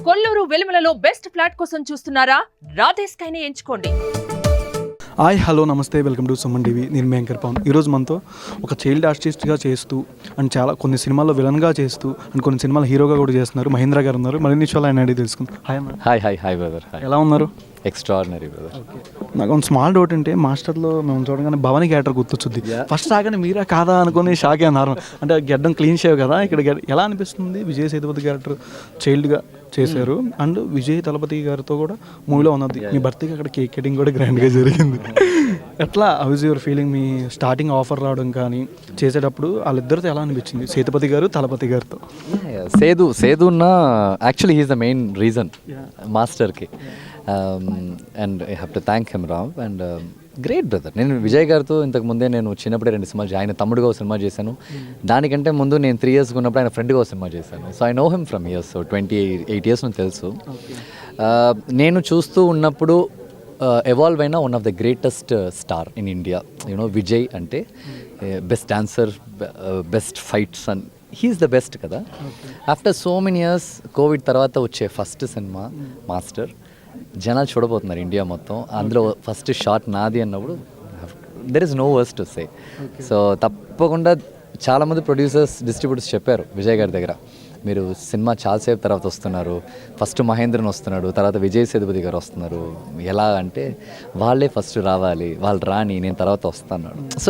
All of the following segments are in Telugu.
కొల్లూరు వెలుమలలో బెస్ట్ ఫ్లాట్ కోసం చూస్తున్నారా? రాధే స్కైనే ఎంచుకోండి. హాయ్ హలో నమస్తే, వెల్కమ్ టు సుమన్ టీవీ. నేను మీ యాంకర్ పవన్. ఈరోజు మనతో ఒక చైల్డ్ ఆర్టిస్ట్గా చేస్తూ అండ్ చాలా కొన్ని సినిమాల్లో విలన్గా చేస్తూ అండ్ కొన్ని సినిమాలు హీరోగా కూడా చేస్తున్నారు మహేంద్ర గారు ఉన్నారు. మరిన్ని విషయాలు ఆయన అడిగి తెలుసుకుందాం. హాయ్ అన్న. Hi brother. ఎలా ఉన్నారు? Extraordinary brother. నాకు ఒక స్మాల్ డౌట్ అంటే మాస్టర్లో మేము చూడగానే భవానీ క్యారెక్టర్ గుర్తొచ్చుద్ది. ఫస్ట్ రాగానే మీరా కాదా అనుకుని షాక్ అన్నారు. అంటే గెడ్డం క్లీన్ షేవ్ కదా, ఇక్కడ ఎలా అనిపిస్తుంది? విజయ్ సేతుపతి క్యారెక్టర్ చైల్డ్గా చేశారు అండ్ విజయ్ తలపతి గారితో కూడా మూవీలో ఉన్నది. మీ బర్త్డేకి అక్కడ కేక్ కటింగ్ కూడా గ్రాండ్గా జరిగింది. ఎట్లా how is your feeling? Me starting offer రావడం కానీ చేసేటప్పుడు వాళ్ళిద్దరితో ఎలా అనిపించింది, సేతుపతి గారు తలపతి గారితో? సేదున్న actually he's the main reason మాస్టర్కి, and I have to thank him Ram. And great brother. నేను విజయ్ గారితో ఇంతకు ముందే నేను చిన్నప్పుడే 2 సినిమాలు, ఆయన తమ్ముడుగా ఒక సినిమా చేశాను. దానికంటే ముందు నేను 3 years ఉన్నప్పుడు ఆయన ఫ్రెండ్గా ఒక సినిమా చేశాను. So I know him from years. So 28 years నుంచి తెలుసు. నేను చూస్తూ ఉన్నప్పుడు ఎవాల్వ్ అయిన one of the greatest star in India. You know Vijay అంటే best dancer, best fights and he's the best కదా. After so many years Covid తర్వాత వచ్చే ఫస్ట్ సినిమా మాస్టర్ జనాలు చూడబోతున్నారు ఇండియా మొత్తం. అందులో ఫస్ట్ షాట్ నాది అన్నప్పుడు there is no words to say. So తప్పకుండా చాలామంది ప్రొడ్యూసర్స్, డిస్ట్రిబ్యూటర్స్ చెప్పారు విజయ్ గారి దగ్గర, మీరు సినిమా చాలాసేపు తర్వాత వస్తున్నారు, ఫస్ట్ మహేంద్రన్ వస్తున్నాడు, తర్వాత విజయ్ సేతుపతి గారు వస్తున్నారు, ఎలా అంటే వాళ్ళే ఫస్ట్ రావాలి, వాళ్ళు రాని నేను తర్వాత వస్తున్నాడు. సో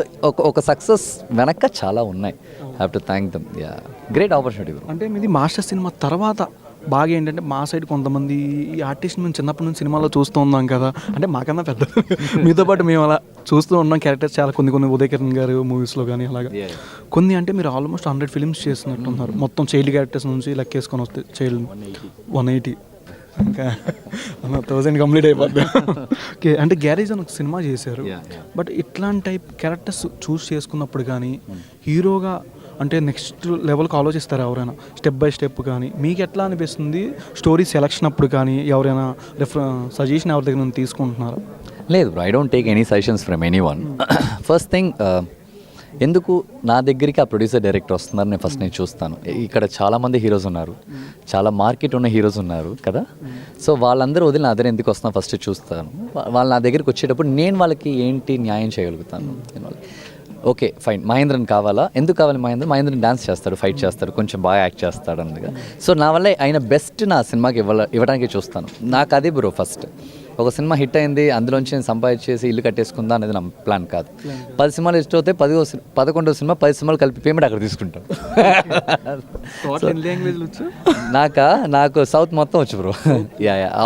ఒక సక్సెస్ వెనక చాలా ఉన్నాయి. Have to thank dum. Yeah, great opportunity. అంటే మీది మాస్టర్ సినిమా తర్వాత బాగా ఏంటంటే మా సైడ్ కొంతమంది ఈ ఆర్టిస్ట్ మేము చిన్నప్పటి నుంచి సినిమాలో చూస్తూ ఉన్నాం కదా, అంటే మాకన్నా పెద్ద మీతో పాటు మేము అలా చూస్తూ ఉన్నాం క్యారెక్టర్స్ చాలా కొన్ని ఉదయ్ కిరణ్ గారు మూవీస్లో కానీ అలాగా కొన్ని. అంటే మీరు ఆల్మోస్ట్ 100 films చేస్తున్నట్టున్నారు మొత్తం చైల్డ్ క్యారెక్టర్స్ నుంచి లెక్కేసుకొని వస్తే. చైల్డ్ 180 ఇంకా 1000 కంప్లీట్ అయిపోద్ది. ఓకే, అంటే గ్యారేజ్ అని ఒక సినిమా చేశారు. బట్ ఇట్లాంటి టైప్ క్యారెక్టర్స్ చూస్ చేసుకున్నప్పుడు కానీ హీరోగా అంటే నెక్స్ట్ లెవెల్కి ఆలోచిస్తారు ఎవరైనా స్టెప్ బై స్టెప్ కానీ? మీకు ఎట్లా అనిపిస్తుంది స్టోరీ సెలక్షన్ అప్పుడు కానీ? ఎవరైనా సజెషన్ ఎవరి దగ్గర నుంచి తీసుకుంటున్నారా? లేదు bro, I don't take any suggestions from any one. First thing, ఎందుకు నా దగ్గరికి ఆ ప్రొడ్యూసర్ డైరెక్టర్ వస్తున్నారు నేను ఫస్ట్ చూస్తాను. ఇక్కడ చాలామంది హీరోస్ ఉన్నారు, చాలా మార్కెట్ ఉన్న హీరోస్ ఉన్నారు కదా. సో వాళ్ళందరూ వదిలి నా దగ్గర ఎందుకు వస్తున్నా ఫస్ట్ చూస్తాను. వాళ్ళు నా దగ్గరికి వచ్చేటప్పుడు నేను వాళ్ళకి ఏంటి న్యాయం చేయగలుగుతాను. ఓకే ఫైన్, మహేంద్రన్ కావాలా? ఎందుకు కావాలి? మహేంద్రన్ డాన్స్ చేస్తాడు, ఫైట్ చేస్తాడు, కొంచెం బాగా యాక్ట్ చేస్తాడు అందుగా. సో నా వల్ల ఆయన బెస్ట్ నా సినిమాకి ఇవ్వడానికి చూస్తాను. నాకు అది బ్రో ఫస్ట్. ఒక సినిమా హిట్ అయింది, అందులోంచి నేను సంపాదించేసి ఇల్లు కట్టేసుకుందా అనేది నా ప్లాన్ కాదు. 10 సినిమాలు ఇష్టం అవుతాయి, 11వ సినిమా 10 సినిమాలు కలిపి పేమెంట్ అక్కడ తీసుకుంటాం. నాకు సౌత్ మొత్తం వచ్చు bro.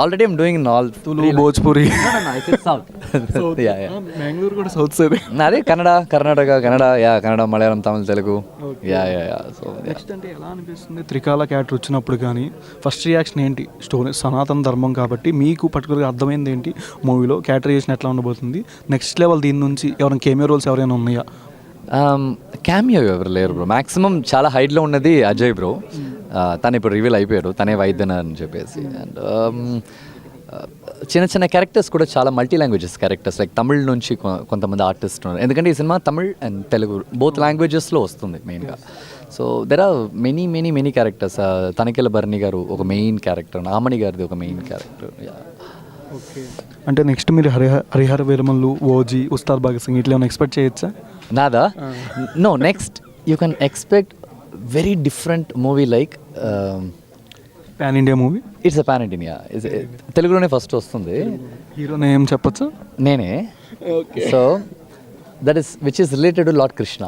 Already I'm doing in all. Bhojpuri, Bengaluru కూడా సౌత్ సైడ్. నాది కర్ణాటక, కన్నడ, మలయాళం, తమిళ, తెలుగు. సో నెక్స్ట్ అంటే ఎలా అనిపిస్తుంది త్రికాల క్యారెక్టర్ వచ్చినప్పుడు కానీ? ఫస్ట్ రియాక్షన్ ఏంటి? స్టోరీ సనాతన ధర్మం కాబట్టి మీకు పర్టికులర్గా అర్థమైంది ఏంటి మూవీలో? క్యారెక్టరైజేషన్ ఎట్లా ఉండబోతుంది? నెక్స్ట్ లెవెల్ దీని నుంచి ఎవరైనా కెమియో రోల్స్ ఎవరైనా ఉన్నాయా? క్యామియో ఎవరు లేరు బ్రో. మ్యాక్సిమం చాలా హైట్లో ఉన్నది అజయ్ బ్రో. తను ఇప్పుడు రివీల్ అయిపోయాడు, తనే వైద్యన అని చెప్పేసి. అండ్ చిన్న క్యారెక్టర్స్ కూడా చాలా multi languages characters, like Tamil నుంచి కొంతమంది ఆర్టిస్ట్ ఉన్నారు. ఎందుకంటే ఈ cinema Tamil and Telugu both లాంగ్వేజెస్లో వస్తుంది మెయిన్గా. So there are many characters. Tanikella Bharani గారు ఒక మెయిన్ క్యారెక్టర్, ఆమణి గారిది ఒక మెయిన్ క్యారెక్టర్. ఓకే, అంటే నెక్స్ట్ మీరు హరిహర వీరమల్లు, ఓజీ, ఉస్తాద్ భగత్ సింగ్ ఇట్లా ఏమైనా ఎక్స్పెక్ట్ చేయొచ్చా? నాదా? No, next you can expect very different movie, like pan India movie. It's a pan India. తెలుగులోనే ఫస్ట్ వస్తుంది. హీరో నేమ్ చెప్పొచ్చు? నేనే. So which is related to lord Krishna.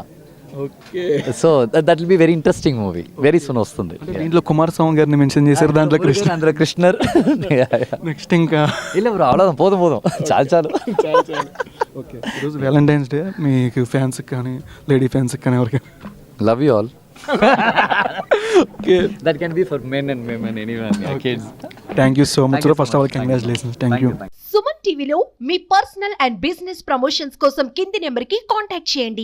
Okay, so that will be very interesting movie. Very soon వస్తుంది. దీంట్లో కుమారస్వామి గారిని మెన్షన్ చేశారు, దాంట్లో కృష్ణర్. నెక్స్ట్ ఇంకా ఇలా అవ్వడం పోదాం చాలు. ఓకే, ఈరోజు వ్యాలంటైన్స్ డే. మీకు ఫ్యాన్స్కి కానీ లేడీ ఫ్యాన్స్కి కానీ ఎవరికి? Love you all. Okay, that can be for men and women, anyone, kids. Thank you so much. First of all, congratulations. Thank you. Suman టీవీలో మీ పర్సనల్ అండ్ బిజినెస్ ప్రమోషన్స్ కోసం కింది నెంబర్కి కాంటాక్ట్ చేయండి.